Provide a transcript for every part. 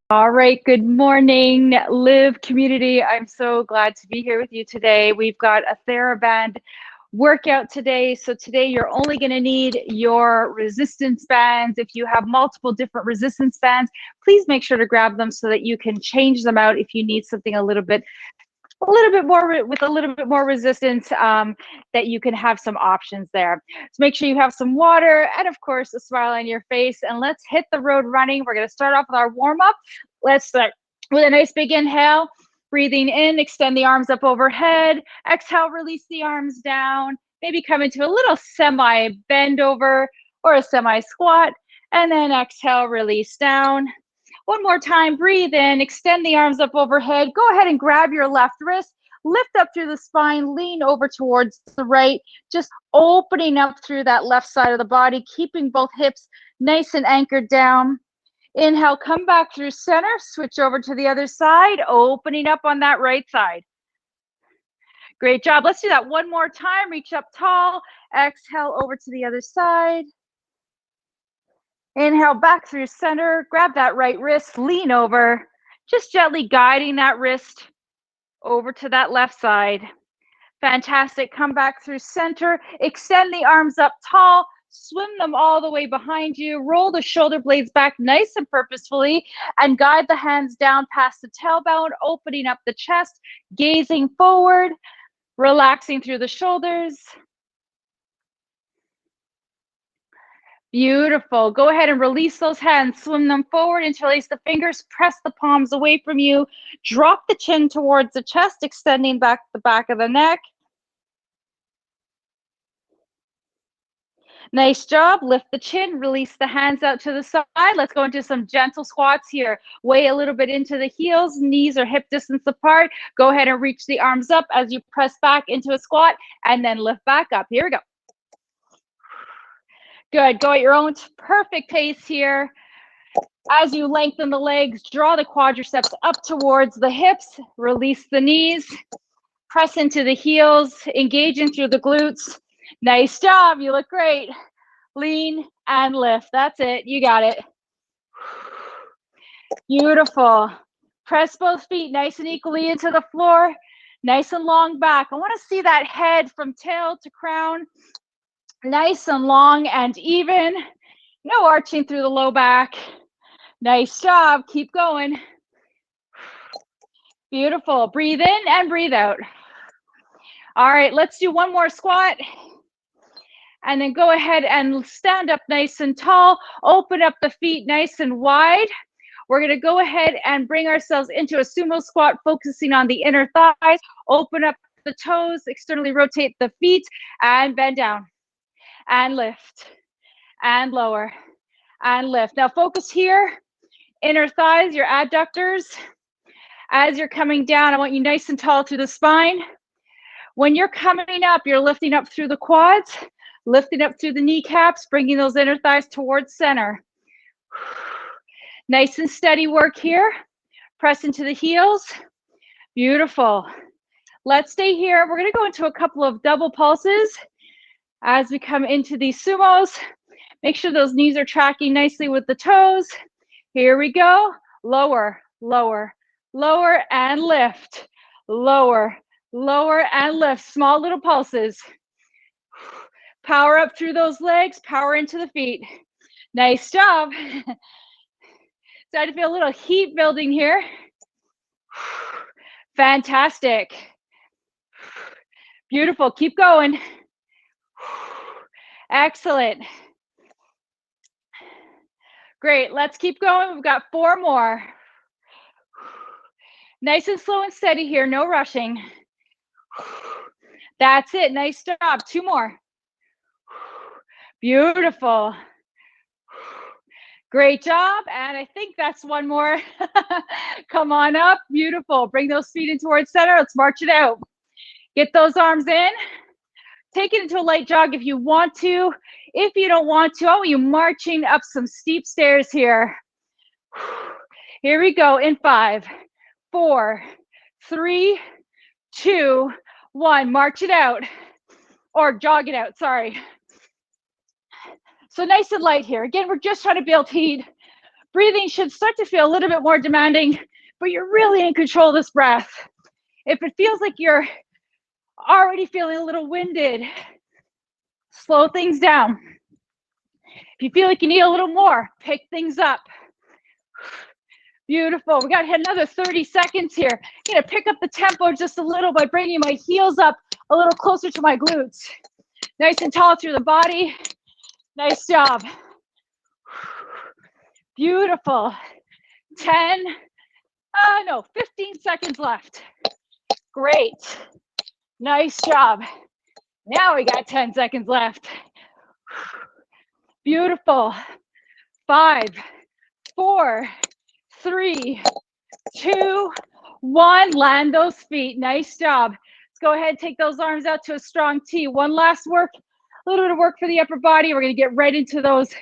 All right, good morning, Live community. I'm so glad to be here with you today. We've got a TheraBand workout today. So today you're only going to need your resistance bands. If you have multiple different resistance bands, please make sure to grab them so that you can change them out if you need something a little bit more with a little bit more resistance, that you can have some options there. So make sure you have some water and of course a smile on your face, and let's hit the road running. We're going to start off with our warm-up. Let's start with a nice big inhale, breathing in, extend the arms up overhead. Exhale, release the arms down, maybe come into a little semi bend over or a semi squat, and then exhale, release down. One more time, breathe in, extend the arms up overhead. Go ahead and grab your left wrist, lift up through the spine, lean over towards the right, just opening up through that left side of the body, keeping both hips nice and anchored down. Inhale, come back through center, switch over to the other side, opening up on that right side. Great job. Let's do that one more time. Reach up tall, exhale over to the other side. Inhale back through center, grab that right wrist, lean over, just gently guiding that wrist over to that left side. Fantastic. Come back through center, extend the arms up tall, swim them all the way behind you, roll the shoulder blades back nice and purposefully, and guide the hands down past the tailbone, opening up the chest, gazing forward, relaxing through the shoulders. Beautiful. Go ahead and release those hands. Swim them forward, interlace the fingers, press the palms away from you. Drop the chin towards the chest, extending back the back of the neck. Nice job. Lift the chin, release the hands out to the side. Let's go into some gentle squats here. Weigh a little bit into the heels, knees are hip distance apart. Go ahead and reach the arms up as you press back into a squat and then lift back up. Here we go. Good. Go at your own perfect pace here. As you lengthen the legs, draw the quadriceps up towards the hips, release the knees, press into the heels, engaging through the glutes. Nice job. You look great. Lean and lift. That's it. You got it. Beautiful. Press both feet nice and equally into the floor. Nice and long back. I want to see that head from tail to crown. Nice and long and even. No arching through the low back. Nice job. Keep going. Beautiful. Breathe in and breathe out. All right, let's do one more squat. And then go ahead and stand up nice and tall. Open up the feet nice and wide. We're going to go ahead and bring ourselves into a sumo squat, focusing on the inner thighs. Open up the toes, externally rotate the feet, and bend down. And lift. And lower. And lift. Now focus here. Inner thighs, your adductors. As you're coming down, I want you nice and tall through the spine. When you're coming up, you're lifting up through the quads, lifting up through the kneecaps, bringing those inner thighs towards center. Nice and steady work here. Press into the heels. Beautiful. Let's stay here. We're going to go into a couple of double pulses as we come into these sumos. Make sure those knees are tracking nicely with the toes. Here we go. Lower, lower, lower, and lift. Lower, lower, and lift. Small little pulses. Power up through those legs. Power into the feet. Nice job. Starting to feel a little heat building here. Fantastic. Beautiful. Keep going. Excellent. Great. Let's keep going. We've got 4 more. Nice and slow and steady here. No rushing. That's it. Nice job. 2 more. Beautiful. Great job. And I think that's 1 more. Come on up. Beautiful. Bring those feet in towards center. Let's march it out. Get those arms in. Take it into a light jog if you want to. If you don't want to, I want you marching up some steep stairs here. Here we go in 5, 4, 3, 2, 1. March it out. Or jog it out, sorry. So nice and light here. Again, we're just trying to build heat. Breathing should start to feel a little bit more demanding, but you're really in control of this breath. If it feels like you're already feeling a little winded, slow things down. If you feel like you need a little more, pick things up. Beautiful. We got to hit another 30 seconds here. I'm going to pick up the tempo just a little by bringing my heels up a little closer to my glutes. Nice and tall through the body. Nice job. Beautiful. 15 seconds left. Great. Nice job. Now we got 10 seconds left. Beautiful. 5, 4, 3, 2, 1. Land those feet. Nice job. Let's go ahead and take those arms out to a strong T. One last work, a little bit of work for the upper body. We're going to get right into those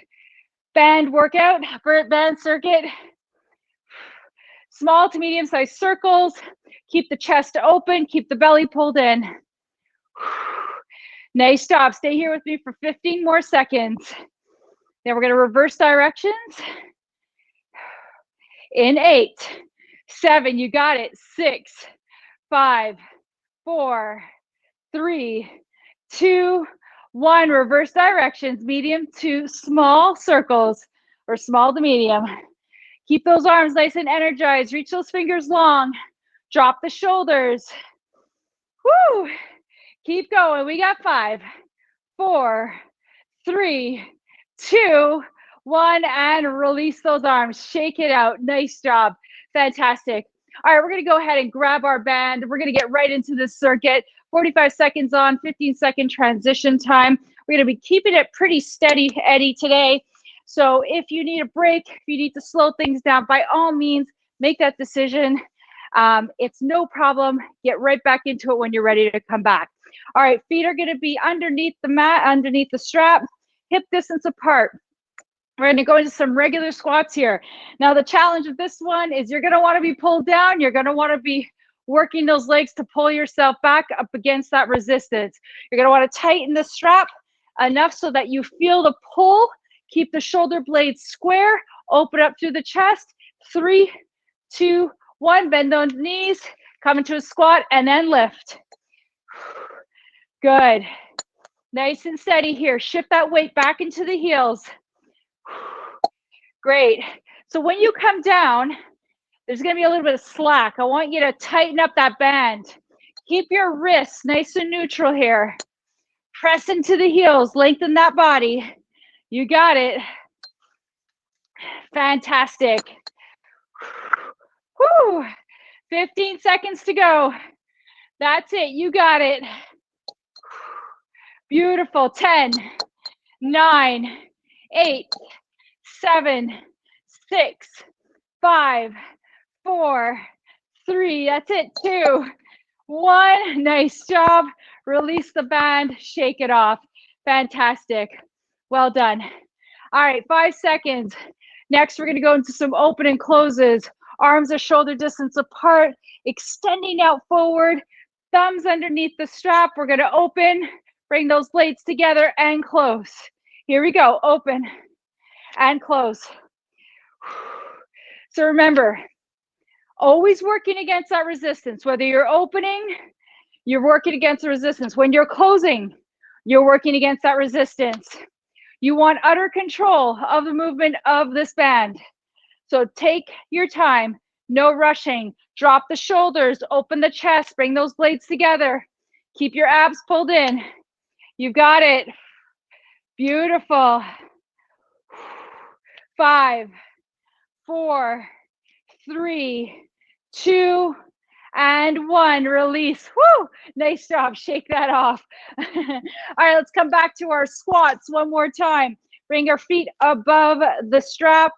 band workout, band circuit. Small to medium sized circles. Keep the chest open, keep the belly pulled in. Nice job. Stay here with me for 15 more seconds. Then we're going to reverse directions. In 8, 7, you got it. 6, 5, 4, 3, 2, 1. Reverse directions, medium to small circles, or small to medium. Keep those arms nice and energized. Reach those fingers long. Drop the shoulders. Woo! Keep going. We got 5, 4, 3, 2, 1, and release those arms. Shake it out. Nice job. Fantastic. All right, we're going to go ahead and grab our band. We're going to get right into this circuit. 45 seconds on, 15-second transition time. We're going to be keeping it pretty steady, Eddie, today. So if you need a break, if you need to slow things down, by all means, make that decision. It's no problem. Get right back into it when you're ready to come back. All right, feet are going to be underneath the mat, underneath the strap, hip distance apart. We're going to go into some regular squats here. Now, the challenge of this one is you're going to want to be pulled down. You're going to want to be working those legs to pull yourself back up against that resistance. You're going to want to tighten the strap enough so that you feel the pull. Keep the shoulder blades square. Open up through the chest. 3, 2, 1. Bend those knees. Come into a squat and then lift. Good. Nice and steady here. Shift that weight back into the heels. Great. So when you come down, there's going to be a little bit of slack. I want you to tighten up that band. Keep your wrists nice and neutral here. Press into the heels. Lengthen that body. You got it. Fantastic. Whew. 15 seconds to go. That's it. You got it. Beautiful. 10, 9, 8, 7, 6, 5, 4, 3. That's it. 2, 1. Nice job. Release the band. Shake it off. Fantastic. Well done. All right, 5 seconds. Next, we're going to go into some open and closes. Arms are shoulder distance apart, extending out forward. Thumbs underneath the strap. We're going to open, bring those blades together and close. Here we go. Open and close. So remember, always working against that resistance. Whether you're opening, you're working against the resistance. When you're closing, you're working against that resistance. You want utter control of the movement of this band. So take your time, no rushing. Drop the shoulders, open the chest, bring those blades together. Keep your abs pulled in. You've got it. Beautiful. 5, 4, 3, 2, and 1. Release. Woo! Nice job. Shake that off. All right, let's come back to our squats one more time. Bring our feet above the strap.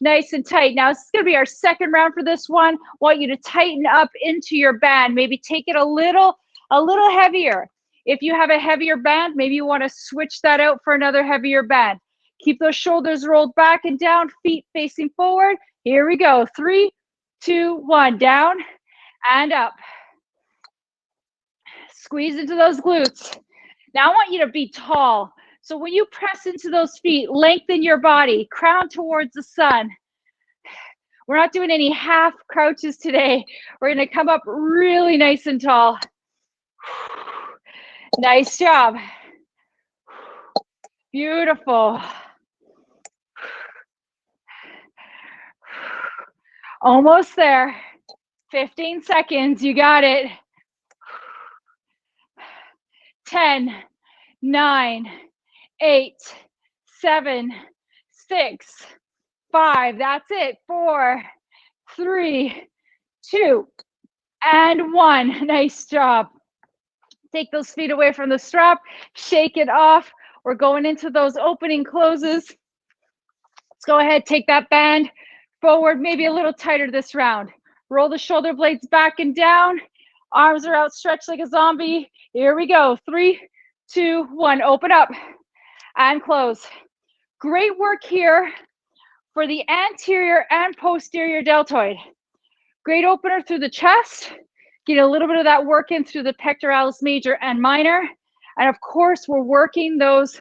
Nice and tight. Now, this is going to be our second round for this one. Want you to tighten up into your band. Maybe take it a little heavier. If you have a heavier band, maybe you want to switch that out for another heavier band. Keep those shoulders rolled back and down, feet facing forward. Here we go. 3, 2, 1. Down and up. Squeeze into those glutes. Now I want you to be tall. So when you press into those feet, lengthen your body, crown towards the sun. We're not doing any half crouches today. We're gonna come up really nice and tall. Nice job. Beautiful. Almost there. 15 seconds, you got it. 10, 9, 8, 7, 6, 5. That's it. 4, 3, 2, and 1. Nice job. Take those feet away from the strap. Shake it off. We're going into those opening closes. Let's go ahead, take that band forward, maybe a little tighter this round. Roll the shoulder blades back and down. Arms are outstretched like a zombie. Here we go. 3, 2, 1. Open up and close. Great work here for the anterior and posterior deltoid. Great opener through the chest. Get a little bit of that work in through the pectoralis major and minor. And of course, we're working those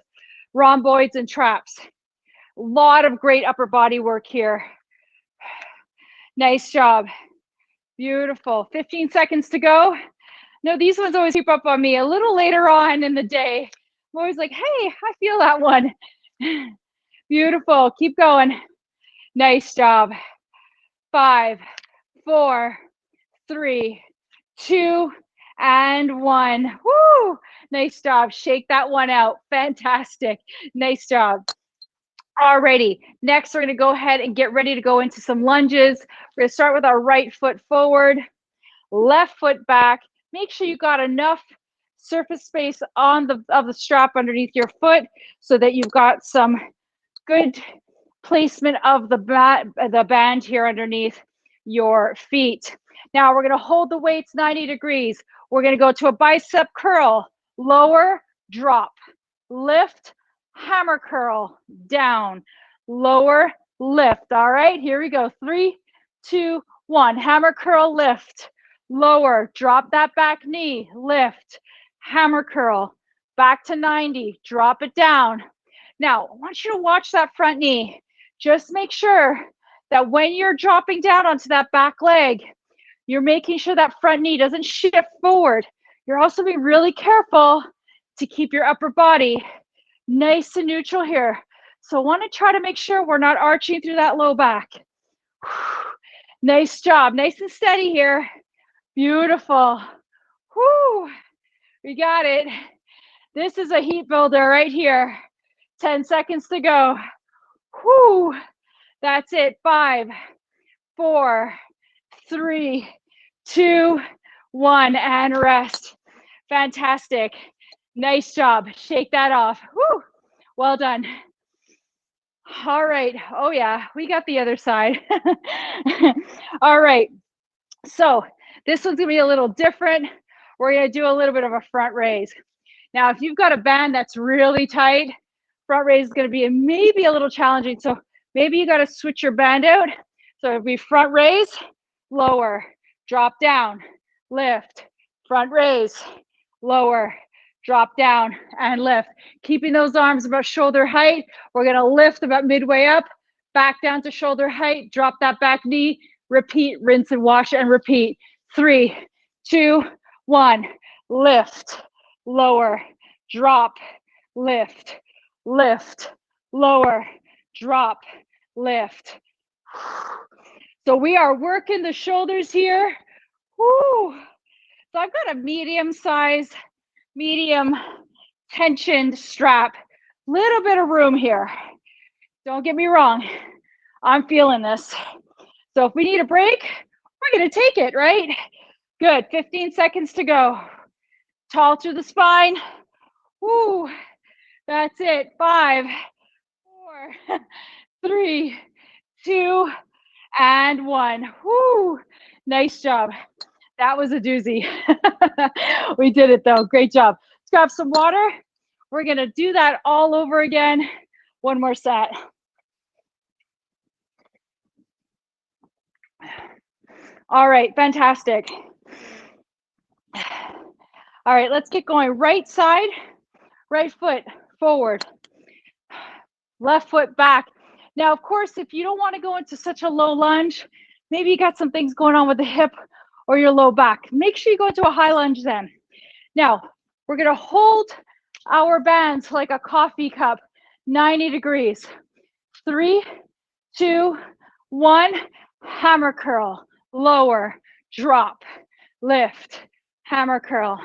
rhomboids and traps. A lot of great upper body work here. Nice job. Beautiful. 15 seconds to go. No, these ones always creep up on me a little later on in the day. I'm always like, hey, I feel that one. Beautiful. Keep going. Nice job. 5, 4, 3, 2, and 1. Woo! Nice job. Shake that one out. Fantastic. Nice job. Alrighty, next we're gonna go ahead and get ready to go into some lunges. We're gonna start with our right foot forward, left foot back. Make sure you got enough surface space on the strap underneath your foot so that you've got some good placement of the band here underneath your feet. Now we're gonna hold the weights 90 degrees. We're gonna go to a bicep curl, lower, drop, lift, hammer curl, down, lower, lift. All right, here we go. 3, 2, 1. Hammer curl, lift, lower, drop that back knee, lift, hammer curl, back to 90, drop it down. Now, I want you to watch that front knee. Just make sure that when you're dropping down onto that back leg, you're making sure that front knee doesn't shift forward. You're also being really careful to keep your upper body nice and neutral here. So I want to try to make sure we're not arching through that low back. Nice job. Nice and steady here. Beautiful. Whoo. We got it. This is a heat builder right here. 10 seconds to go. Whoo. That's it. 5, 4, 3, 2, 1, and rest. Fantastic. Nice job. Shake that off. Woo. Well done. All right. Oh yeah, we got the other side. All right. So this one's gonna be a little different. We're gonna do a little bit of a front raise. Now, if you've got a band that's really tight, front raise is gonna be maybe a little challenging. So maybe you gotta switch your band out. So it'll be front raise, lower, drop down, lift, front raise, lower, drop down, and lift. Keeping those arms about shoulder height. We're gonna lift about midway up, back down to shoulder height, drop that back knee, repeat, rinse and wash and repeat. 3, 2, 1, lift, lower, drop, lift, lift, lower, drop, lift. So we are working the shoulders here. Woo. So I've got a medium tensioned strap. Little bit of room here. Don't get me wrong. I'm feeling this. So if we need a break, we're going to take it, right? Good. 15 seconds to go. Tall through the spine. Woo. That's it. 5, 4, 3, 2, and 1. Woo. Nice job. That was a doozy. We did it though. Great job. Let's grab some water. We're going to do that all over again. One more set. All right, fantastic. All right, let's get going. Right side, right foot forward, left foot back. Now, of course, if you don't want to go into such a low lunge, maybe you got some things going on with the hip or your low back, make sure you go into a high lunge then. Now, we're going to hold our bands like a coffee cup, 90 degrees. 3, 2, 1, hammer curl, lower, drop, lift, hammer curl,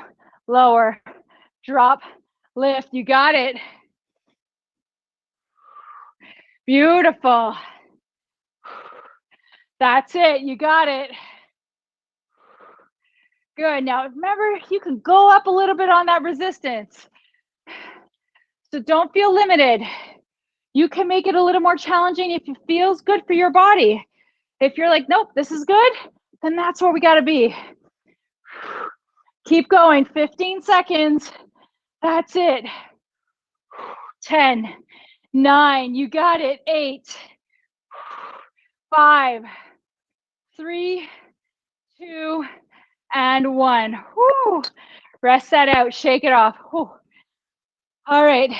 lower, drop, lift. You got it. Beautiful. That's it. You got it. Good. Now, remember, you can go up a little bit on that resistance. So don't feel limited. You can make it a little more challenging if it feels good for your body. If you're like, nope, this is good, then that's where we got to be. Keep going. 15 seconds. That's it. 10, 9, you got it. 8, 5, 3, 2, and 1. Woo. Rest that out. Shake it off. Woo. All right.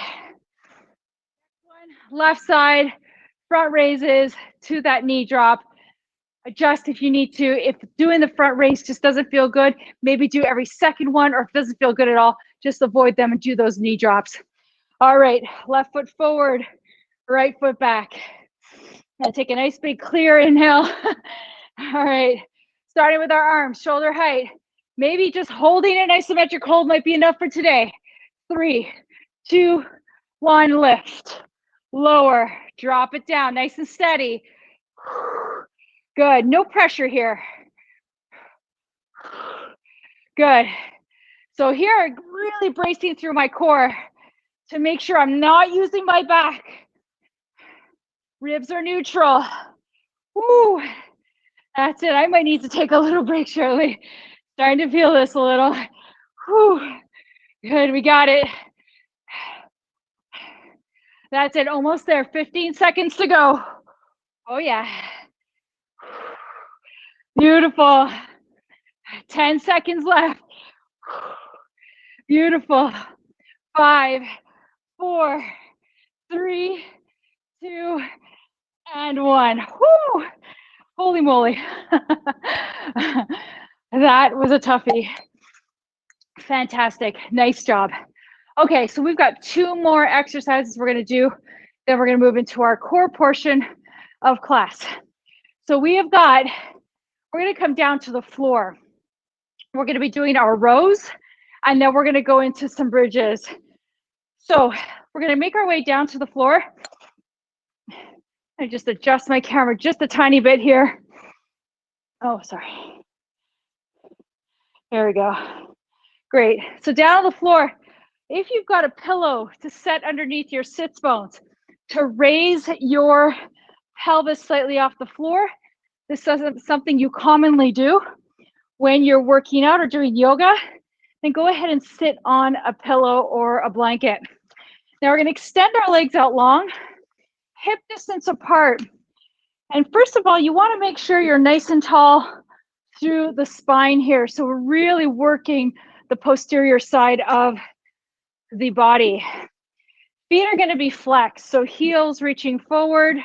Left side, front raises to that knee drop. Adjust if you need to. If doing the front raise just doesn't feel good, maybe do every second one, or if it doesn't feel good at all, just avoid them and do those knee drops. All right, left foot forward, right foot back. Now take a nice big clear inhale. All right, starting with our arms, shoulder height. Maybe just holding an isometric hold might be enough for today. 3, 2, 1, lift. Lower, drop it down, nice and steady. Good, no pressure here. Good. So here, really bracing through my core to make sure I'm not using my back. Ribs are neutral. Woo. That's it. I might need to take a little break, Shirley. Starting to feel this a little. Whew. Good, we got it. That's it, almost there. 15 seconds to go. Oh yeah. Beautiful. 10 seconds left. Beautiful. 5, 4, 3, 2, and 1. Whoo! Holy moly. That was a toughie. Fantastic. Nice job. Okay, so we've got 2 more exercises we're going to do. Then we're going to move into our core portion of class. So we're going to come down to the floor. We're going to be doing our rows, and then we're going to go into some bridges. So we're going to make our way down to the floor. I just adjust my camera just a tiny bit here. Oh, sorry. There we go. Great. So down on the floor, if you've got a pillow to set underneath your sits bones to raise your pelvis slightly off the floor, this isn't something you commonly do when you're working out or doing yoga, then go ahead and sit on a pillow or a blanket. Now we're going to extend our legs out long, hip distance apart. And first of all, you want to make sure you're nice and tall through the spine here. So we're really working the posterior side of the body. Feet are going to be flexed, so heels reaching forward.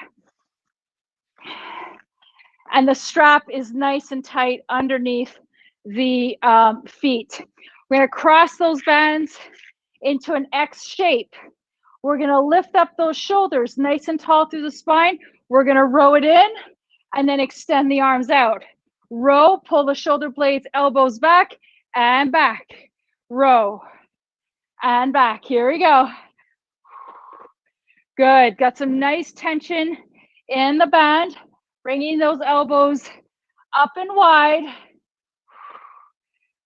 And the strap is nice and tight underneath the feet. We're going to cross those bands into an X shape. We're going to lift up those shoulders nice and tall through the spine. We're going to row it in and then extend the arms out. Row, pull the shoulder blades, elbows back and back. Row and back. Here we go. Good. Got some nice tension in the band. Bringing those elbows up and wide.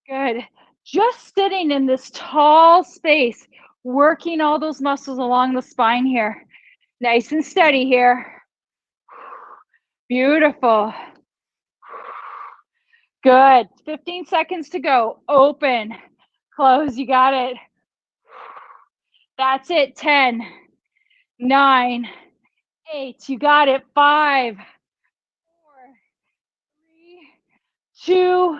Good. Just sitting in this tall space, working all those muscles along the spine here. Nice and steady here. Beautiful. Good. 15 seconds to go. Open. Close. You got it. That's it. 10, 9, 8. You got it. 5, 4, 3, 2,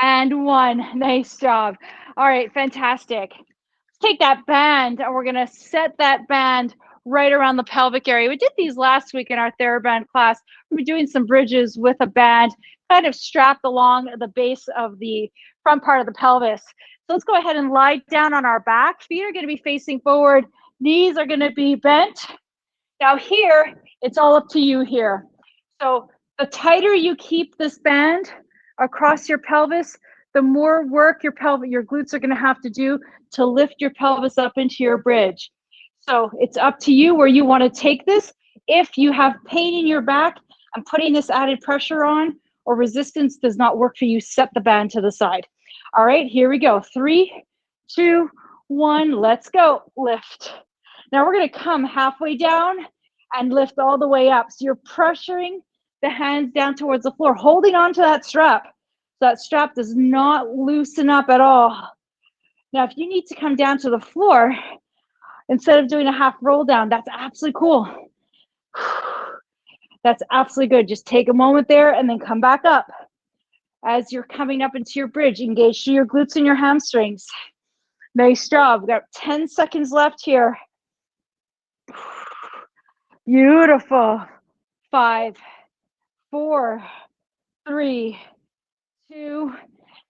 and 1. Nice job. All right. Fantastic. Let's take that band and we're going to set that band right around the pelvic area. We did these last week in our TheraBand class. We were doing some bridges with a band kind of strapped along the base of the front part of the pelvis. So let's go ahead and lie down on our back. Feet are going to be facing forward. Knees are going to be bent. Now here, it's all up to you here. So the tighter you keep this band across your pelvis, the more work your glutes are going to have to do to lift your pelvis up into your bridge. So it's up to you where you want to take this. If you have pain in your back and putting this added pressure on or resistance does not work for you, set the band to the side. All right, here we go. 3, 2, 1, let's go. Lift. Now we're going to come halfway down and lift all the way up. So you're pressuring the hands down towards the floor, holding on to that strap. So that strap does not loosen up at all. Now, if you need to come down to the floor, instead of doing a half roll down, that's absolutely cool. That's absolutely good. Just take a moment there and then come back up. As you're coming up into your bridge, engage through your glutes and your hamstrings. Nice job. We've got 10 seconds left here. Beautiful. 5, 4, 3, 2,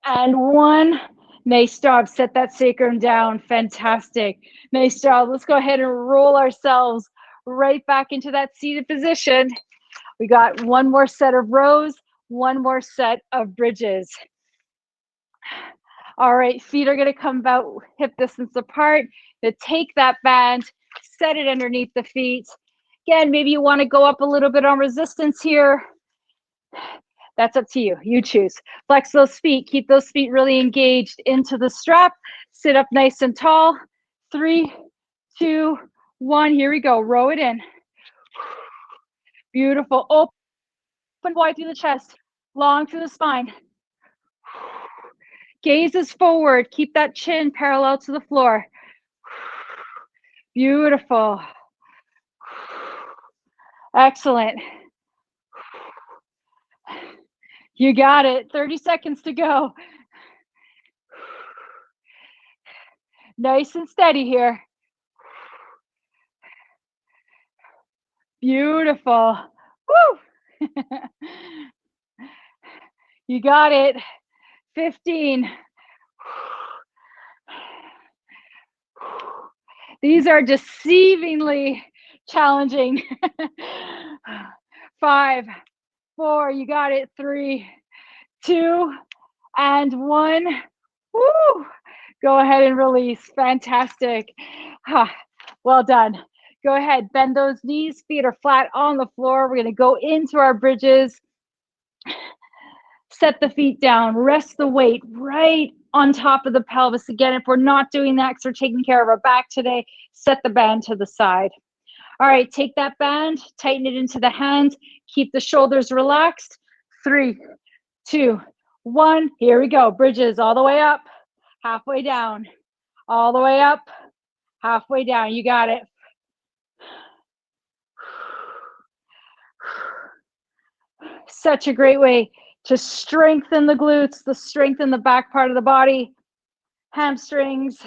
and 1. Nice job. Set that sacrum down. Fantastic. Nice job. Let's go ahead and roll ourselves right back into that seated position. We got one more set of rows, one more set of bridges. All right, feet are going to come about hip distance apart. To take that band, set it underneath the feet. Again, maybe you want to go up a little bit on resistance here. That's up to you. You choose. Flex those feet. Keep those feet really engaged into the strap. Sit up nice and tall. 3, 2, 1. Here we go. Row it in. Beautiful. Open wide through the chest. Long through the spine. Gazes forward. Keep that chin parallel to the floor. Beautiful. Excellent. You got it. 30 seconds to go. Nice and steady here. Beautiful. Woo! You got it. 15. These are deceivingly challenging. 5, 4, you got it. 3, 2, and 1. Woo! Go ahead and release. Fantastic. Well done. Go ahead, bend those knees. Feet are flat on the floor. We're going to go into our bridges. Set the feet down. Rest the weight right on top of the pelvis. Again, if we're not doing that because we're taking care of our back today, set the band to the side. All right, take that band, tighten it into the hand. Keep the shoulders relaxed. 3, 2, 1. Here we go. Bridges all the way up, halfway down, all the way up, halfway down. You got it. Such a great way to strengthen the glutes, to strengthen the back part of the body, hamstrings.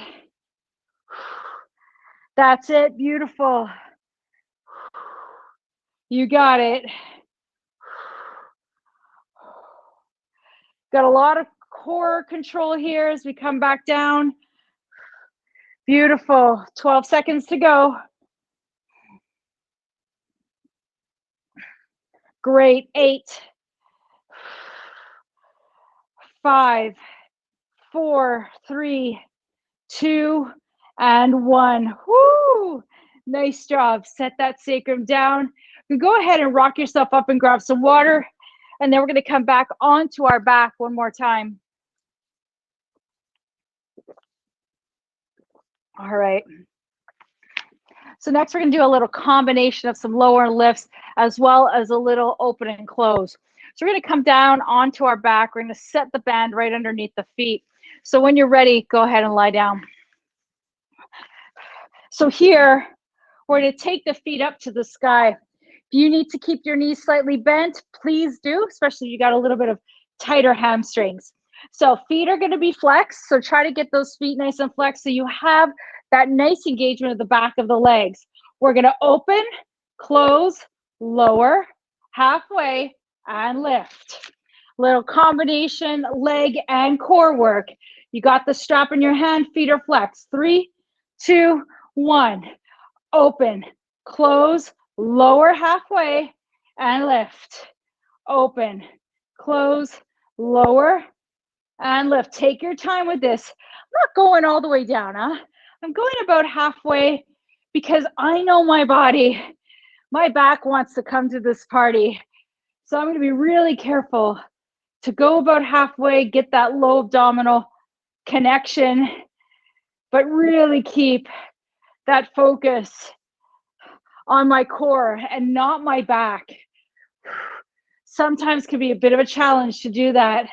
That's it. Beautiful. You got it. Got a lot of core control here as we come back down. Beautiful. 12 seconds to go. Great. 8, 5, 4, 3, 2, and 1. Woo! Nice job. Set that sacrum down. You go ahead and rock yourself up and grab some water. And then we're going to come back onto our back one more time. All right. So next we're going to do a little combination of some lower lifts as well as a little open and close. So we're going to come down onto our back. We're going to set the band right underneath the feet. So when you're ready, go ahead and lie down. So here, we're going to take the feet up to the sky. If you need to keep your knees slightly bent, please do, especially if you got a little bit of tighter hamstrings. So feet are going to be flexed. So try to get those feet nice and flexed so you have that nice engagement at the back of the legs. We're gonna open, close, lower, halfway, and lift. Little combination leg and core work. You got the strap in your hand, feet are flexed. 3, 2, 1. Open, close, lower halfway, and lift. Open, close, lower, and lift. Take your time with this. I'm not going all the way down, huh? I'm going about halfway because I know my body. My back wants to come to this party. So I'm going to be really careful to go about halfway, get that low abdominal connection, but really keep that focus on my core and not my back. Sometimes can be a bit of a challenge to do that.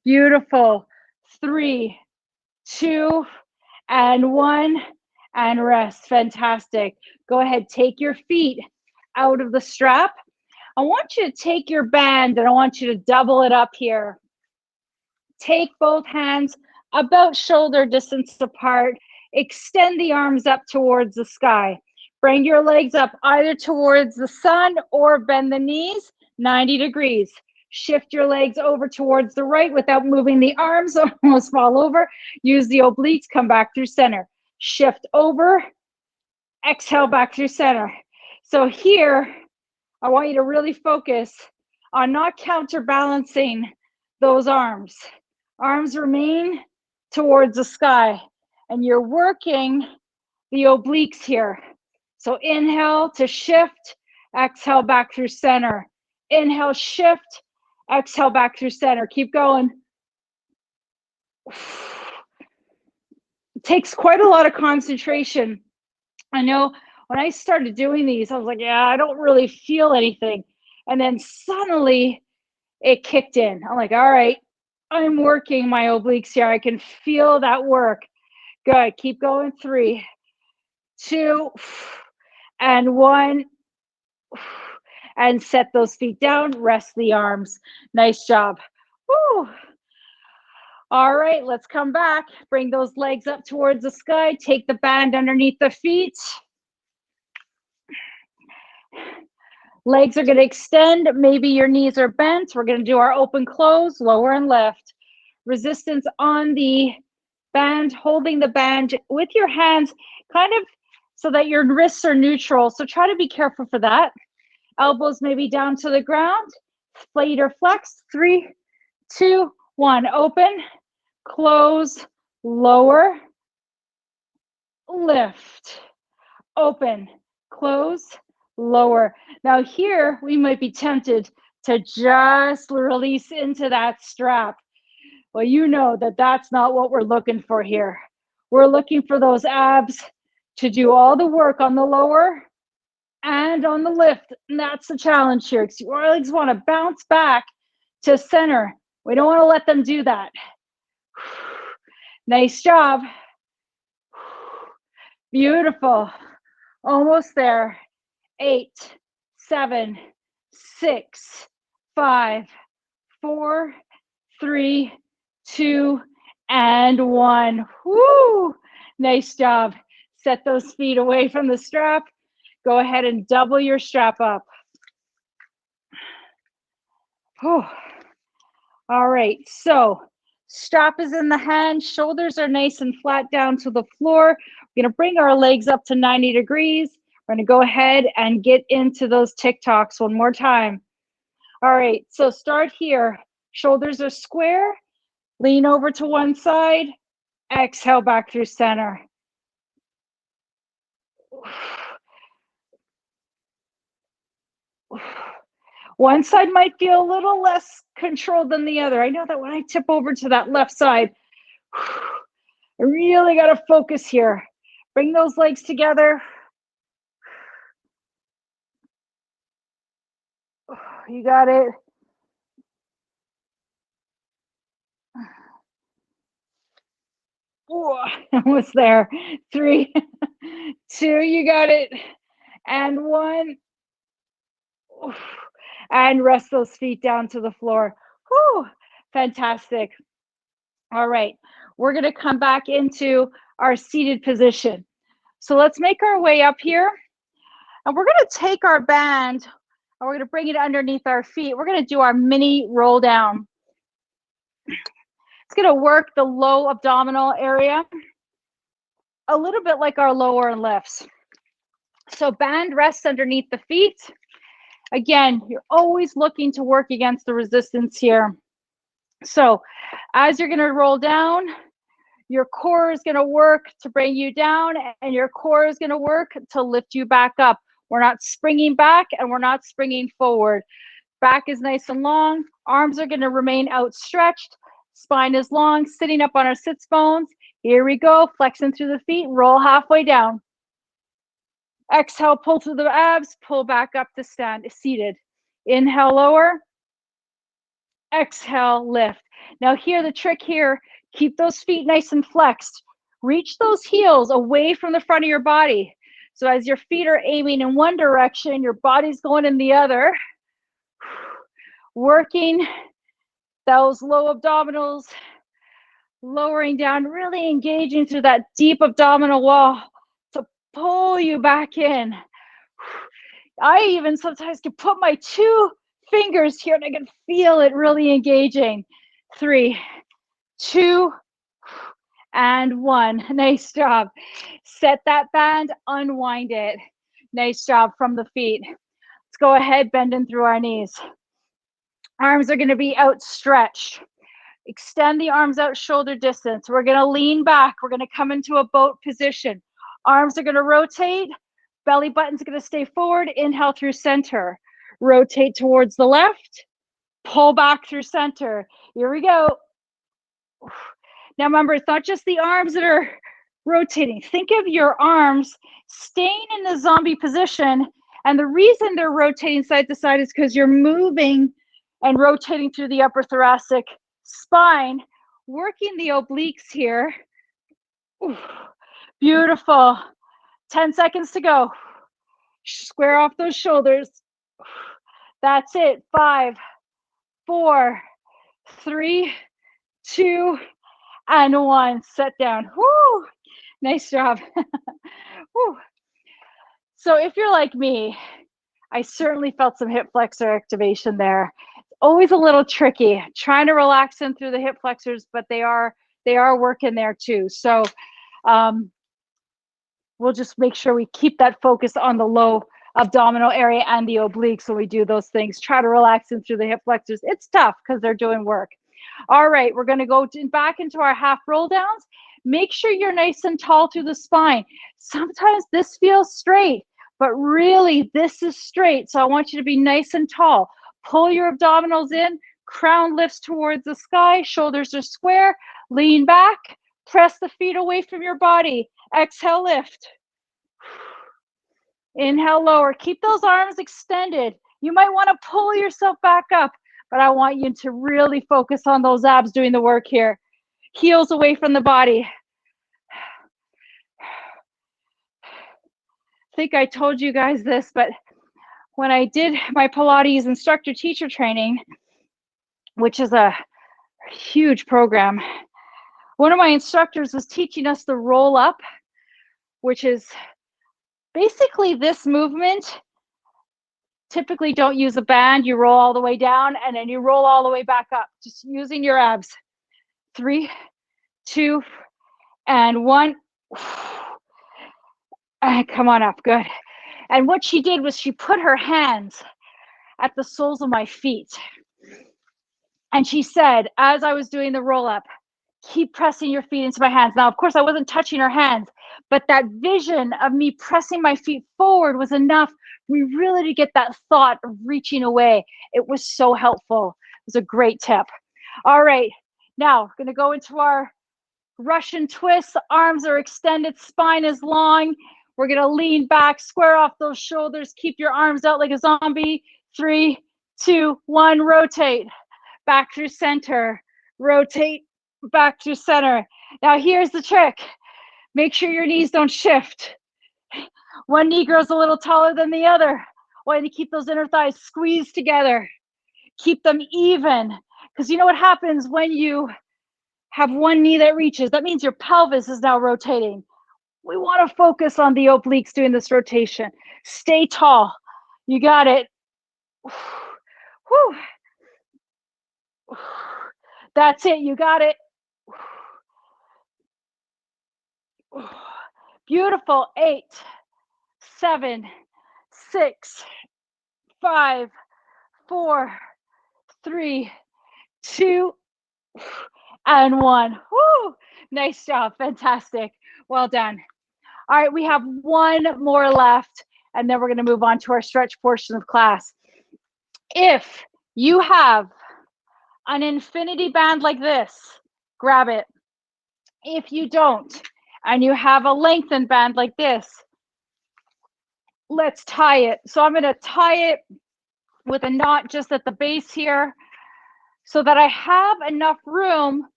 Beautiful. 3, 2, and 1, and rest. Fantastic. Go ahead, take your feet out of the strap. I want you to take your band and I want you to double it up here. Take both hands about shoulder distance apart. Extend the arms up towards the sky. Bring your legs up either towards the sun or bend the knees 90 degrees. Shift your legs over towards the right without moving the arms, almost fall over. Use the obliques, come back through center. Shift over, exhale back through center. So here, I want you to really focus on not counterbalancing those arms. Arms remain towards the sky, and you're working the obliques here. So inhale to shift, exhale back through center. Inhale, shift, exhale back through center. Keep going. It takes quite a lot of concentration. I know when I started doing these, I was like, yeah, I don't really feel anything. And then suddenly it kicked in. I'm like, all right, I'm working my obliques here. I can feel that work. Good. Keep going. 3, 2, and 1. And set those feet down. Rest the arms. Nice job. Woo. All right, let's come back. Bring those legs up towards the sky. Take the band underneath the feet. Legs are going to extend. Maybe your knees are bent. We're going to do our open close, lower and lift. Resistance on the band, holding the band with your hands kind of so that your wrists are neutral. So try to be careful for that. Elbows maybe down to the ground. Feet are flexed. 3, 2, 1. Open, close, lower, lift. Open, close, lower. Now here we might be tempted to just release into that strap. Well, you know that that's not what we're looking for here. We're looking for those abs to do all the work on the lower and on the lift. And that's the challenge here, because your legs want to bounce back to center. We don't want to let them do that. Nice job. Beautiful. Almost there. 8, 7, 6, 5, 4, 3, 2, and 1. Woo! Nice job. Set those feet away from the strap. Go ahead and double your strap up. Whew. All right, so strap is in the hand, shoulders are nice and flat down to the floor. We're gonna bring our legs up to 90 degrees. We're gonna go ahead and get into those TikToks one more time. All right, so start here. Shoulders are square, lean over to one side, exhale back through center. One side might feel a little less controlled than the other. I know that when I tip over to that left side, I really got to focus here. Bring those legs together. You got it. Ooh, almost there. 3, 2, you got it. And 1. And rest those feet down to the floor. Whew, fantastic. All right, we're going to come back into our seated position. So let's make our way up here. And we're going to take our band and we're going to bring it underneath our feet. We're going to do our mini roll down. It's going to work the low abdominal area a little bit like our lower lifts. So band rests underneath the feet. Again, you're always looking to work against the resistance here. So as you're going to roll down, your core is going to work to bring you down, and your core is going to work to lift you back up. We're not springing back and we're not springing forward. Back is nice and long. Arms are going to remain outstretched. Spine is long, sitting up on our sits bones. Here we go, flexing through the feet, roll halfway down. Exhale, pull through the abs, pull back up to stand, seated. Inhale, lower. Exhale, lift. Now here, the trick here, keep those feet nice and flexed. Reach those heels away from the front of your body. So as your feet are aiming in one direction, your body's going in the other. Working those low abdominals, lowering down, really engaging through that deep abdominal wall to pull you back in. I even sometimes can put my 2 fingers here and I can feel it really engaging. 3, 2, and 1. Nice job. Set that band, unwind it. Nice job from the feet. Let's go ahead, bending through our knees. Arms are going to be outstretched. Extend the arms out shoulder distance. We're going to lean back. We're going to come into a boat position. Arms are going to rotate. Belly button's going to stay forward. Inhale through center. Rotate towards the left. Pull back through center. Here we go. Now remember, it's not just the arms that are rotating. Think of your arms staying in the zombie position. And the reason they're rotating side to side is because you're moving and rotating through the upper thoracic spine, working the obliques here. Ooh, beautiful. 10 seconds to go. Square off those shoulders. That's it. 5, 4, 3, 2, and 1. Set down. Woo! Nice job. Woo. So if you're like me, I certainly felt some hip flexor activation there. Always a little tricky, trying to relax them through the hip flexors, but they are working there too. So we'll just make sure we keep that focus on the low abdominal area and the obliques when we do those things. Try to relax them through the hip flexors. It's tough because they're doing work. All right, we're going to go back into our half roll downs. Make sure you're nice and tall through the spine. Sometimes this feels straight, but really this is straight. So I want you to be nice and tall. Pull your abdominals in, crown lifts towards the sky, shoulders are square, lean back, press the feet away from your body. Exhale, lift. Inhale, lower. Keep those arms extended. You might want to pull yourself back up, but I want you to really focus on those abs doing the work here. Heels away from the body. I think I told you guys this, but when I did my Pilates instructor teacher training, which is a huge program, one of my instructors was teaching us the roll up, which is basically this movement. Typically don't use a band. You roll all the way down and then you roll all the way back up, just using your abs. 3, 2, and 1. And come on up, good. And what she did was she put her hands at the soles of my feet. And she said, as I was doing the roll up, keep pressing your feet into my hands. Now, of course, I wasn't touching her hands, but that vision of me pressing my feet forward was enough for me really to get that thought of reaching away. It was so helpful. It was a great tip. All right, now we're gonna go into our Russian twist. The arms are extended, spine is long. We're gonna lean back, square off those shoulders, keep your arms out like a zombie. 3, 2, 1, rotate. Back through center, rotate, back through center. Now here's the trick. Make sure your knees don't shift. One knee grows a little taller than the other. Want to keep those inner thighs squeezed together. Keep them even. Because you know what happens when you have one knee that reaches? That means your pelvis is now rotating. We want to focus on the obliques doing this rotation. Stay tall. You got it. Whew. That's it. You got it. Beautiful. 8, 7, 6, 5, 4, 3, 2, and 1. Woo! Nice job. Fantastic. Well done. All right, we have one more left, and then we're going to move on to our stretch portion of class. If you have an infinity band like this, grab it. If you don't, and you have a lengthened band like this, let's tie it. So I'm going to tie it with a knot just at the base here so that I have enough room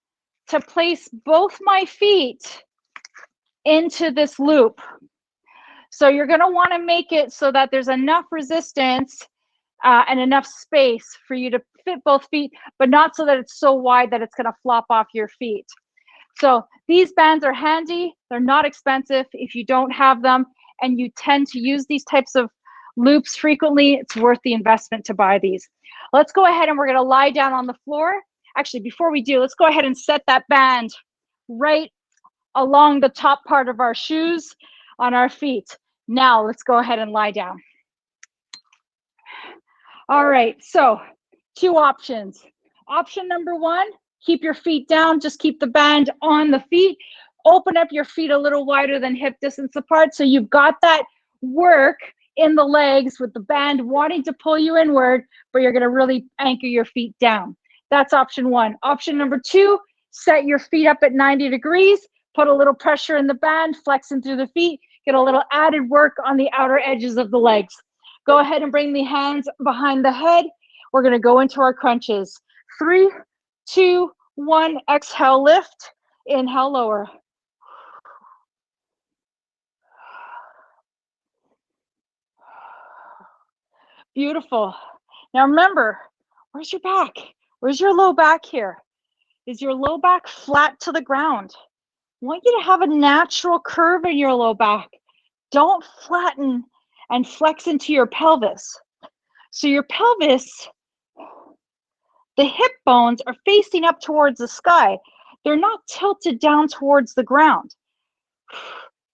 to place both my feet into this loop. So you're going to want to make it so that there's enough resistance and enough space for you to fit both feet, but not so that it's so wide that it's going to flop off your feet. So these bands are handy. They're not expensive. If you don't have them and you tend to use these types of loops frequently, it's worth the investment to buy these. Let's go ahead and we're going to lie down on the floor. Actually, before we do, let's go ahead and set that band right along the top part of our shoes on our feet. Now let's go ahead and lie down. All right, so 2 options. Option number 1, keep your feet down, just keep the band on the feet. Open up your feet a little wider than hip distance apart so you've got that work in the legs with the band wanting to pull you inward, but you're going to really anchor your feet down. That's option 1. Option number 2, set your feet up at 90 degrees, put a little pressure in the band, flexing through the feet, get a little added work on the outer edges of the legs. Go ahead and bring the hands behind the head. We're going to go into our crunches. 3, 2, 1. Exhale, lift. Inhale, lower. Beautiful. Now remember, where's your back? Where's your low back here? Is your low back flat to the ground? I want you to have a natural curve in your low back. Don't flatten and flex into your pelvis. So your pelvis, the hip bones are facing up towards the sky. They're not tilted down towards the ground.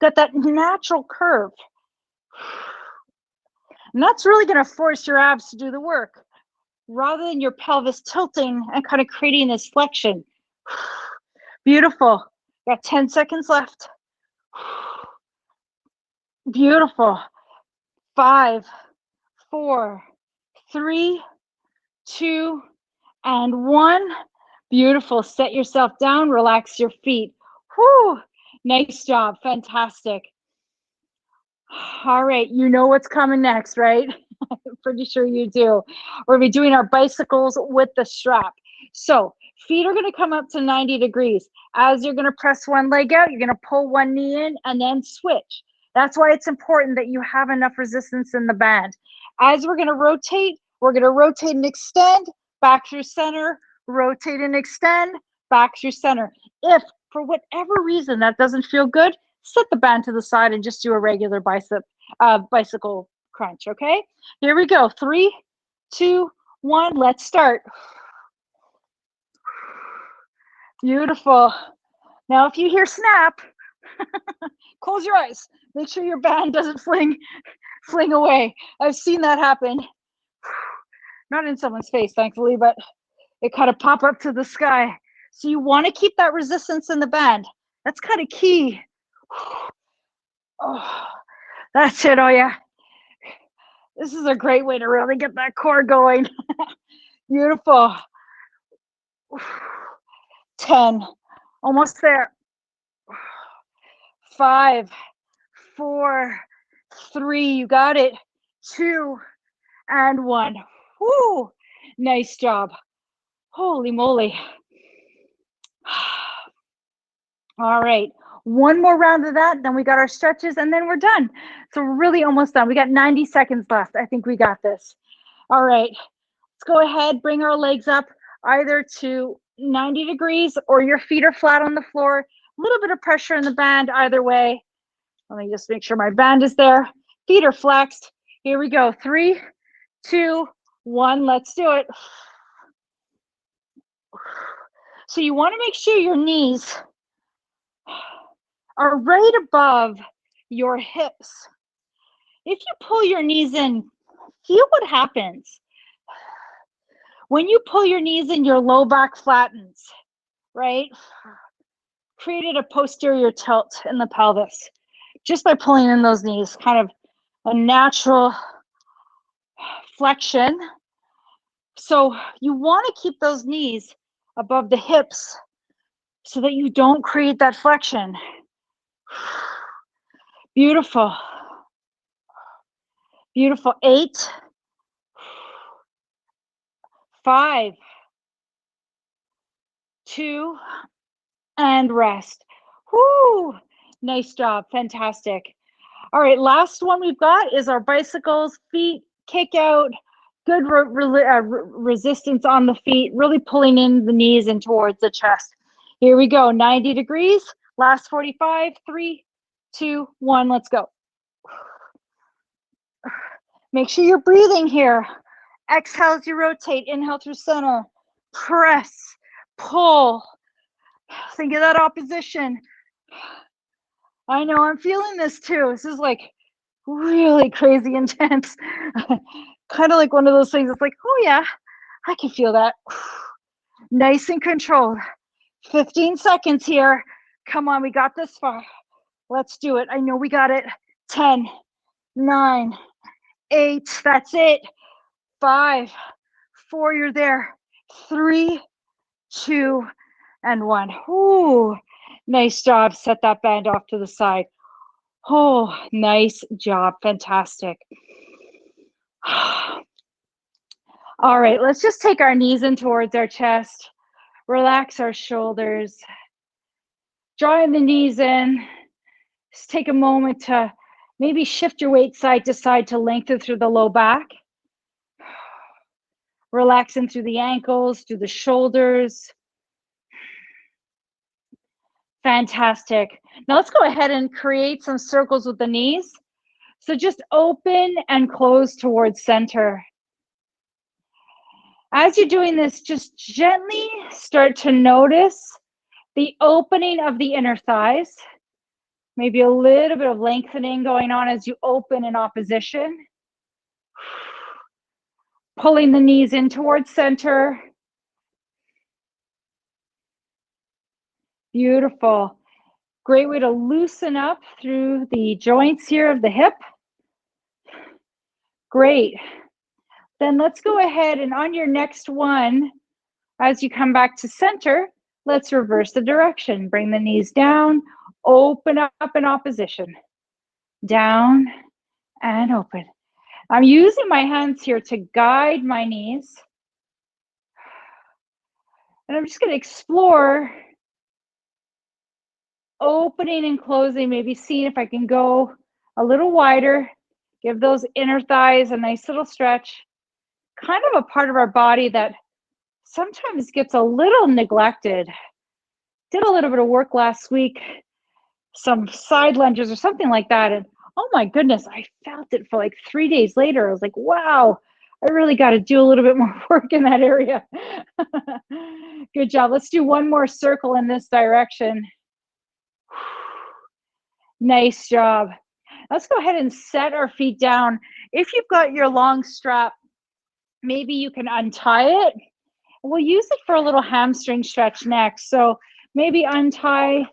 Got that natural curve. And that's really going to force your abs to do the work rather than your pelvis tilting and kind of creating this flexion. Beautiful. Got 10 seconds left. Beautiful. 5, 4, 3, 2, and 1. Beautiful. Set yourself down. Relax your feet. Whew. Nice job. Fantastic. All right. You know what's coming next, right? Pretty sure you do. We're going to be doing our bicycles with the strap. So feet are going to come up to 90 degrees. As you're going to press one leg out, you're going to pull one knee in and then switch. That's why it's important that you have enough resistance in the band. As we're going to rotate and extend, back through center, rotate and extend, back through center. If for whatever reason that doesn't feel good, set the band to the side and just do a regular bicycle crunch, okay? Here we go. 3, 2, 1, let's start. Beautiful. Now, if you hear snap, close your eyes. Make sure your band doesn't fling away. I've seen that happen. Not in someone's face, thankfully, but it kind of pop up to the sky. So you want to keep that resistance in the band. That's kind of key. Oh, that's it. Oh, yeah. This is a great way to really get that core going. Beautiful. 10. Almost there. 5, 4, 3. You got it. 2, and 1. Whoo! Nice job. Holy moly. All right. One more round of that, then we got our stretches, and then we're done. So we're really almost done. We got 90 seconds left. I think we got this. All right. Let's go ahead, bring our legs up either to 90 degrees or your feet are flat on the floor. A little bit of pressure in the band either way. Let me just make sure my band is there. Feet are flexed. Here we go. 3, 2, 1. Let's do it. So you want to make sure your knees are right above your hips. If you pull your knees in, feel what happens. When you pull your knees in, your low back flattens, right? Created a posterior tilt in the pelvis just by pulling in those knees, kind of a natural flexion. So you want to keep those knees above the hips so that you don't create that flexion. Beautiful. Beautiful. 8, 5, 2, and rest. Whoo! Nice job. Fantastic. All right, last one we've got is our bicycles, feet, kick out, good resistance on the feet, really pulling in the knees and towards the chest. Here we go, 90 degrees, last 45, 3, 2, 1, let's go. Make sure you're breathing here. Exhale as you rotate, inhale through center, press, pull. Think of that opposition. I know, I'm feeling this too. This is like really crazy intense. Kind of like one of those things. It's like, oh yeah, I can feel that. Nice and controlled. 15 seconds here. Come on, we got this far. Let's do it. I know we got it. 10, 9, 8, that's it. 5, 4, you're there. 3, 2, and 1. Ooh, nice job. Set that band off to the side. Oh, nice job. Fantastic. All right, let's just take our knees in towards our chest. Relax our shoulders. Drawing the knees in. Just take a moment to maybe shift your weight side to side to lengthen through the low back. Relaxing through the ankles, through the shoulders. Fantastic. Now let's go ahead and create some circles with the knees. So just open and close towards center. As you're doing this, just gently start to notice the opening of the inner thighs. Maybe a little bit of lengthening going on as you open in opposition. Pulling the knees in towards center. Beautiful. Great way to loosen up through the joints here of the hip. Great. Then let's go ahead and on your next one, as you come back to center, let's reverse the direction. Bring the knees down, open up in opposition. Down and open. I'm using my hands here to guide my knees. And I'm just going to explore opening and closing, maybe seeing if I can go a little wider, give those inner thighs a nice little stretch. Kind of a part of our body that sometimes gets a little neglected. Did a little bit of work last week, some side lunges or something like that. And oh my goodness, I felt it for like 3 days later. I was like, wow, I really got to do a little bit more work in that area. Good job. Let's do one more circle in this direction. Nice job. Let's go ahead and set our feet down. If you've got your long strap, maybe you can untie it. We'll use it for a little hamstring stretch next. So maybe untie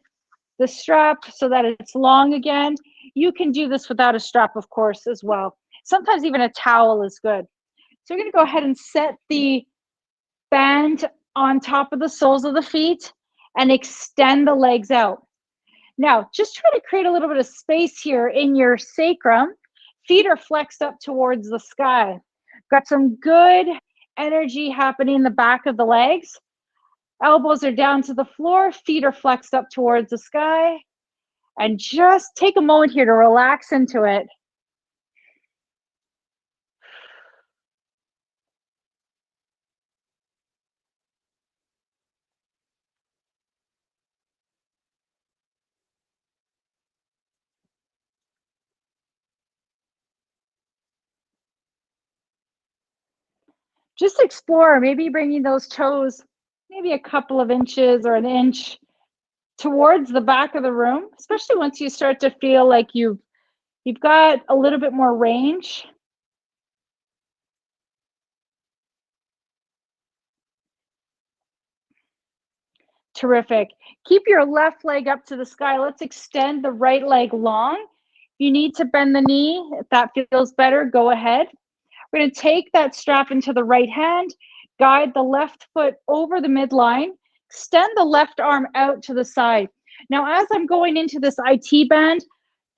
the strap so that it's long again. You can do this without a strap, of course, as well. Sometimes even a towel is good. So we're going to go ahead and set the band on top of the soles of the feet and extend the legs out. Now, just try to create a little bit of space here in your sacrum. Feet are flexed up towards the sky. Got some good energy happening in the back of the legs. Elbows are down to the floor. Feet are flexed up towards the sky. And just take a moment here to relax into it. Just explore, maybe bringing those toes maybe a couple of inches or an inch towards the back of the room, especially once you start to feel like you've got a little bit more range. Terrific. Keep your left leg up to the sky. Let's extend the right leg long. You need to bend the knee. If that feels better, go ahead. We're going to take that strap into the right hand, guide the left foot over the midline, extend the left arm out to the side. Now, as I'm going into this IT band,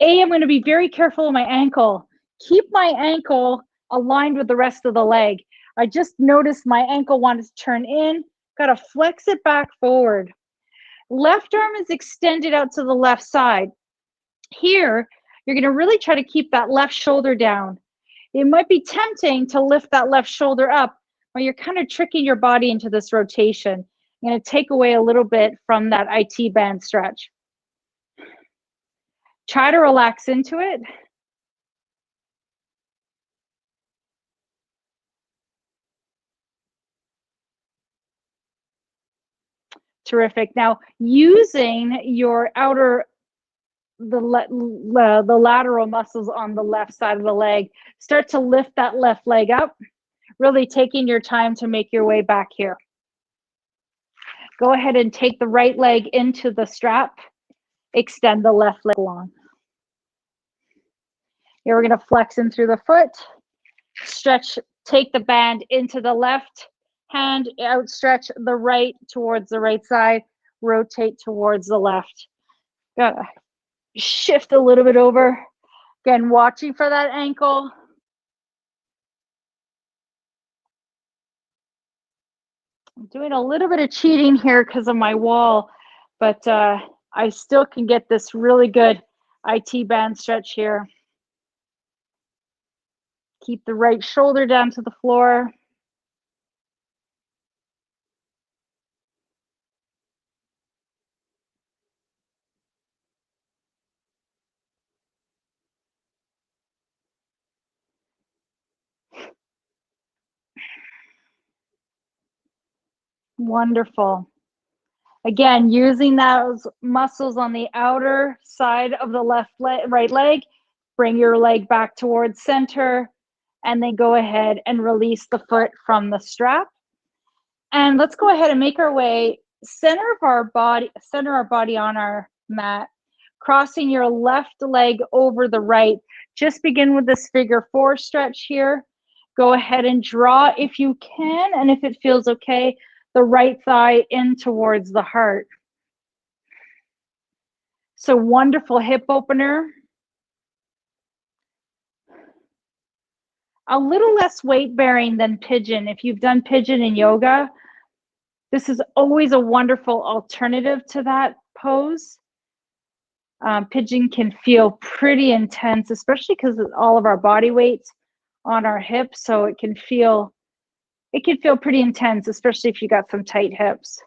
I'm going to be very careful of my ankle. Keep my ankle aligned with the rest of the leg. I just noticed my ankle wanted to turn in. Got to flex it back forward. Left arm is extended out to the left side. Here, you're going to really try to keep that left shoulder down. It might be tempting to lift that left shoulder up, but you're kind of tricking your body into this rotation. I'm going to take away a little bit from that IT band stretch. Try to relax into it. Terrific. Now, using your the lateral muscles on the left side of the leg, start to lift that left leg up, really taking your time to make your way back here. Go ahead and take the right leg into the strap, extend the left leg long. Here we're going to flex in through the foot, stretch, take the band into the left hand, outstretch the right towards the right side, rotate towards the left. Gotta shift a little bit over. Again, watching for that ankle. I'm doing a little bit of cheating here because of my wall, but I still can get this really good IT band stretch here. Keep the right shoulder down to the floor. Wonderful. Again, using those muscles on the outer side of the right leg, bring your leg back towards center, and then go ahead and release the foot from the strap. And let's go ahead and make our way center our body on our mat, crossing your left leg over the right. Just begin with this figure 4 stretch here. Go ahead and draw if you can, and if it feels okay, the right thigh in towards the heart. So wonderful hip opener. A little less weight bearing than pigeon. If you've done pigeon in yoga, this is always a wonderful alternative to that pose. Pigeon can feel pretty intense, especially because of all of our body weight on our hips. So it can feel pretty intense, especially if you got some tight hips.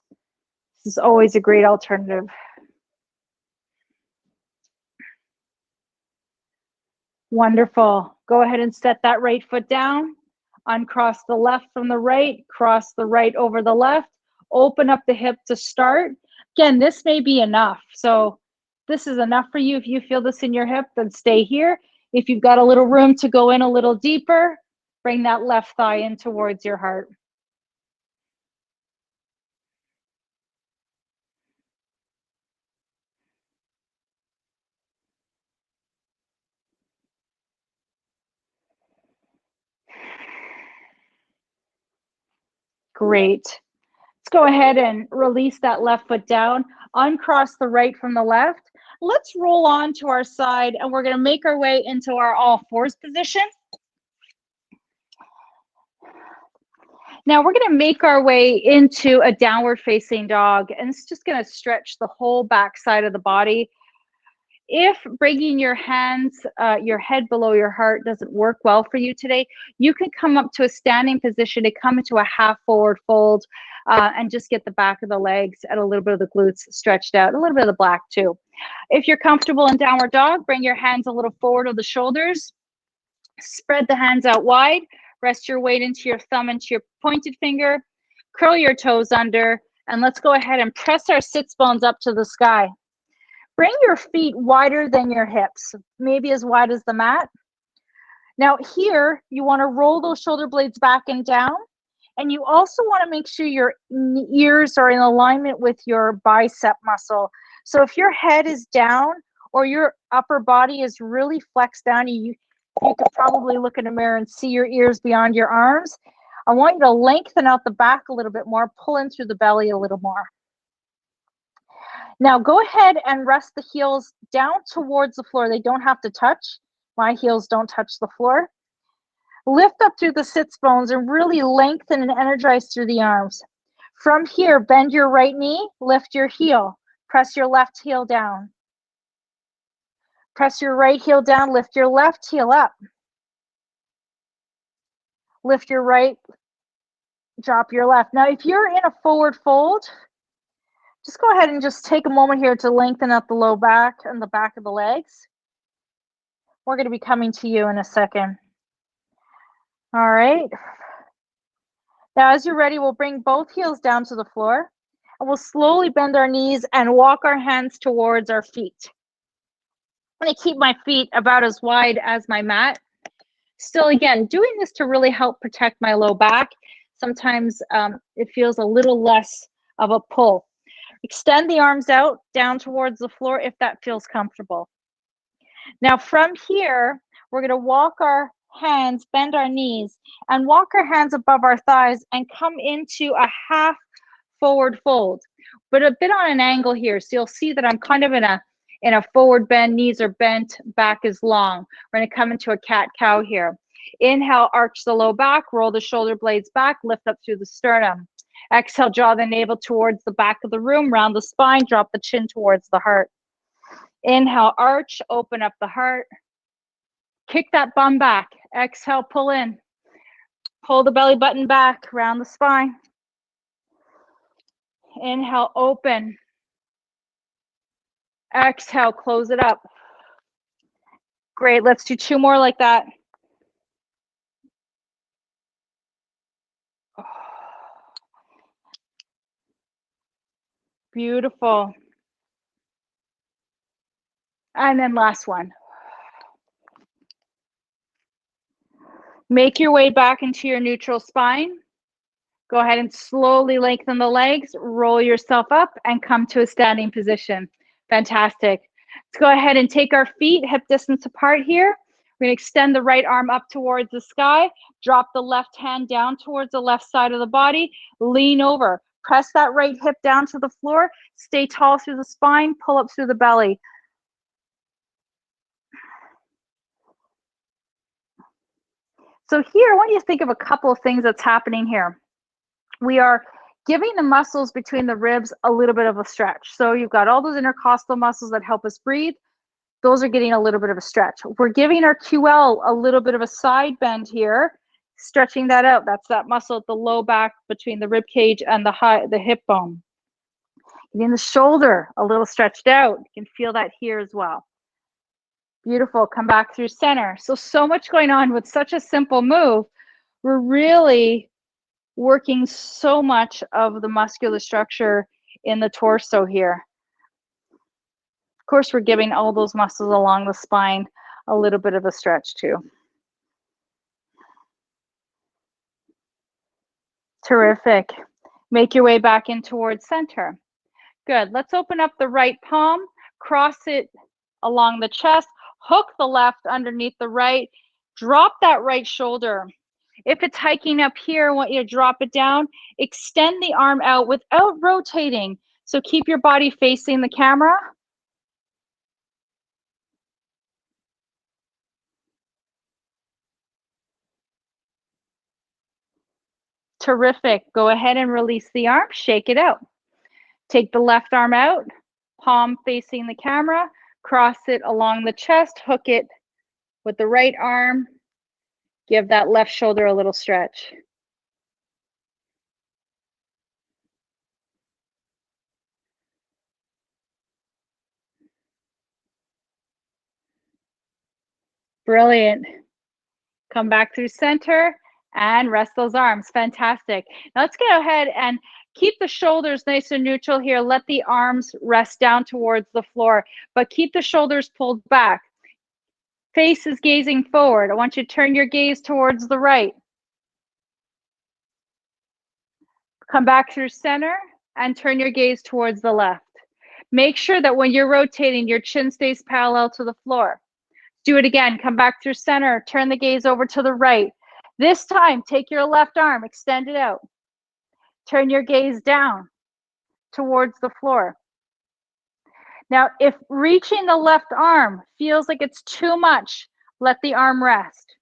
This is always a great alternative. Wonderful. Go ahead and set that right foot down. Uncross the left from the right, cross the right over the left, open up the hip to start. Again, this may be enough. So this is enough for you. If you feel this in your hip, then stay here. If you've got a little room to go in a little deeper, bring that left thigh in towards your heart. Great. Let's go ahead and release that left foot down, uncross the right from the left. Let's roll on to our side, and we're going to make our way into our all fours position. Now we're going to make our way into a downward facing dog, and it's just going to stretch the whole back side of the body. If bringing your hands, your head below your heart doesn't work well for you today, you can come up to a standing position to come into a half forward fold and just get the back of the legs and a little bit of the glutes stretched out, a little bit of the black too. If you're comfortable in downward dog, bring your hands a little forward of the shoulders, spread the hands out wide, Rest your weight into your thumb, into your pointed finger. Curl your toes under, and let's go ahead and press our sits bones up to the sky. Bring your feet wider than your hips, maybe as wide as the mat. Now here, you want to roll those shoulder blades back and down. And you also want to make sure your ears are in alignment with your bicep muscle. So if your head is down or your upper body is really flexed down, you could probably look in a mirror and see your ears beyond your arms. I want you to lengthen out the back a little bit more, pull in through the belly a little more. Now go ahead and rest the heels down towards the floor. They don't have to touch. My heels don't touch the floor. Lift up through the sits bones and really lengthen and energize through the arms. From here, bend your right knee, lift your heel, press your left heel down. Press your right heel down, lift your left heel up. Lift your right, drop your left. Now, if you're in a forward fold, just go ahead and just take a moment here to lengthen out the low back and the back of the legs. We're going to be coming to you in a second. All right. Now, as you're ready, we'll bring both heels down to the floor, and we'll slowly bend our knees and walk our hands towards our feet. I'm going to keep my feet about as wide as my mat. Still, again, doing this to really help protect my low back. Sometimes it feels a little less of a pull. Extend the arms out down towards the floor if that feels comfortable. Now, from here, we're going to walk our hands, bend our knees, and walk our hands above our thighs and come into a half forward fold, but a bit on an angle here. So you'll see that I'm kind of in a forward bend, knees are bent, back is long. We're going to come into a cat-cow here. Inhale, arch the low back, roll the shoulder blades back, lift up through the sternum. Exhale, draw the navel towards the back of the room, round the spine, drop the chin towards the heart. Inhale, arch, open up the heart. Kick that bum back. Exhale, pull in. Pull the belly button back, round the spine. Inhale, open. Exhale, close it up. Great, let's do 2 more like that. Beautiful. And then last one. Make your way back into your neutral spine. Go ahead and slowly lengthen the legs, roll yourself up, and come to a standing position. Fantastic. Let's go ahead and take our feet hip distance apart here. We're going to extend the right arm up towards the sky, drop the left hand down towards the left side of the body, lean over, press that right hip down to the floor, stay tall through the spine, pull up through the belly. So here, I want you to think of a couple of things that's happening here. We are giving the muscles between the ribs a little bit of a stretch. So you've got all those intercostal muscles that help us breathe. Those are getting a little bit of a stretch. We're giving our QL a little bit of a side bend here, stretching that out. That's that muscle at the low back between the rib cage and the hip bone. Getting the shoulder a little stretched out. You can feel that here as well. Beautiful. Come back through center. So much going on with such a simple move. We're really working so much of the muscular structure in the torso here. Of course, we're giving all those muscles along the spine a little bit of a stretch too. Terrific. Make your way back in towards center. Good. Let's open up the right palm, cross it along the chest, hook the left underneath the right, drop that right shoulder. If it's hiking up here, I want you to drop it down, extend the arm out without rotating. So keep your body facing the camera. Terrific. Go ahead and release the arm, shake it out. Take the left arm out, palm facing the camera, cross it along the chest, hook it with the right arm. Give that left shoulder a little stretch. Brilliant. Come back through center And rest those arms. Fantastic. Now let's go ahead and keep the shoulders nice and neutral here. Let the arms rest down towards the floor, but keep the shoulders pulled back. Face is gazing forward. I want you to turn your gaze towards the right. Come back through center and turn your gaze towards the left. Make sure that when you're rotating, your chin stays parallel to the floor. Do it again. Come back through center. Turn the gaze over to the right. This time, take your left arm, extend it out. Turn your gaze down towards the floor. Now, if reaching the left arm feels like it's too much, let the arm rest.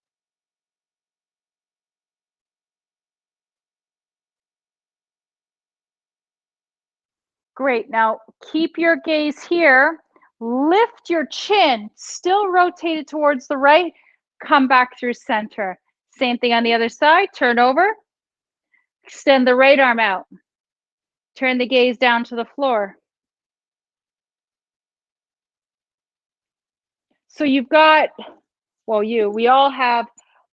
Great. Now, keep your gaze here. Lift your chin, still rotated towards the right. Come back through center. Same thing on the other side. Turn over. Extend the right arm out. Turn the gaze down to the floor. So you've got, well, we all have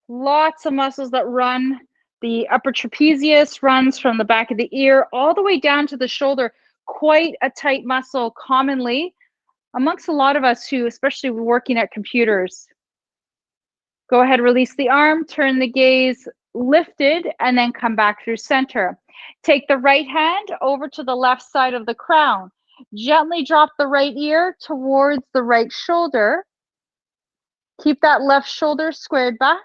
lots of muscles that run. The upper trapezius runs from the back of the ear all the way down to the shoulder. Quite a tight muscle commonly amongst a lot of us who, especially working at computers. Go ahead, release the arm, turn the gaze lifted, and then come back through center. Take the right hand over to the left side of the crown. Gently drop the right ear towards the right shoulder. Keep that left shoulder squared back.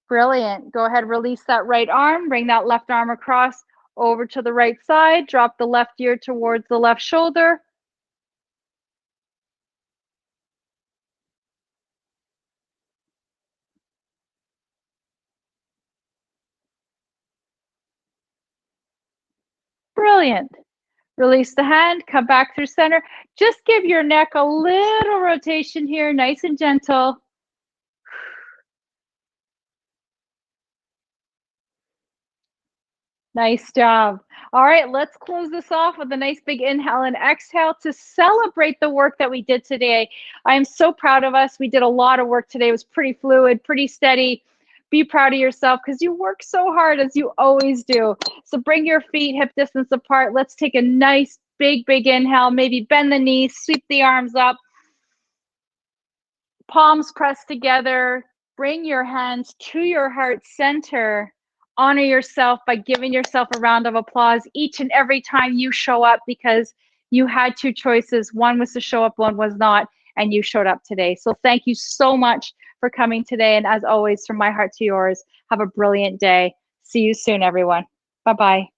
Brilliant. Go ahead, release that right arm, bring that left arm across over to the right side, drop the left ear towards the left shoulder. Brilliant. Release the hand, come back through center. Just give your neck a little rotation here, nice and gentle. Nice job. All right, let's close this off with a nice big inhale and exhale to celebrate the work that we did today. I am so proud of us. We did a lot of work today. It was pretty fluid, pretty steady. Be proud of yourself because you work so hard as you always do. So bring your feet hip distance apart. Let's take a nice big inhale. Maybe bend the knees, sweep the arms up. Palms pressed together. Bring your hands to your heart center. Honor yourself by giving yourself a round of applause each and every time you show up, because you had two choices. One was to show up, one was not, and you showed up today. So thank you so much for coming today. And as always, from my heart to yours, have a brilliant day. See you soon, everyone. Bye-bye.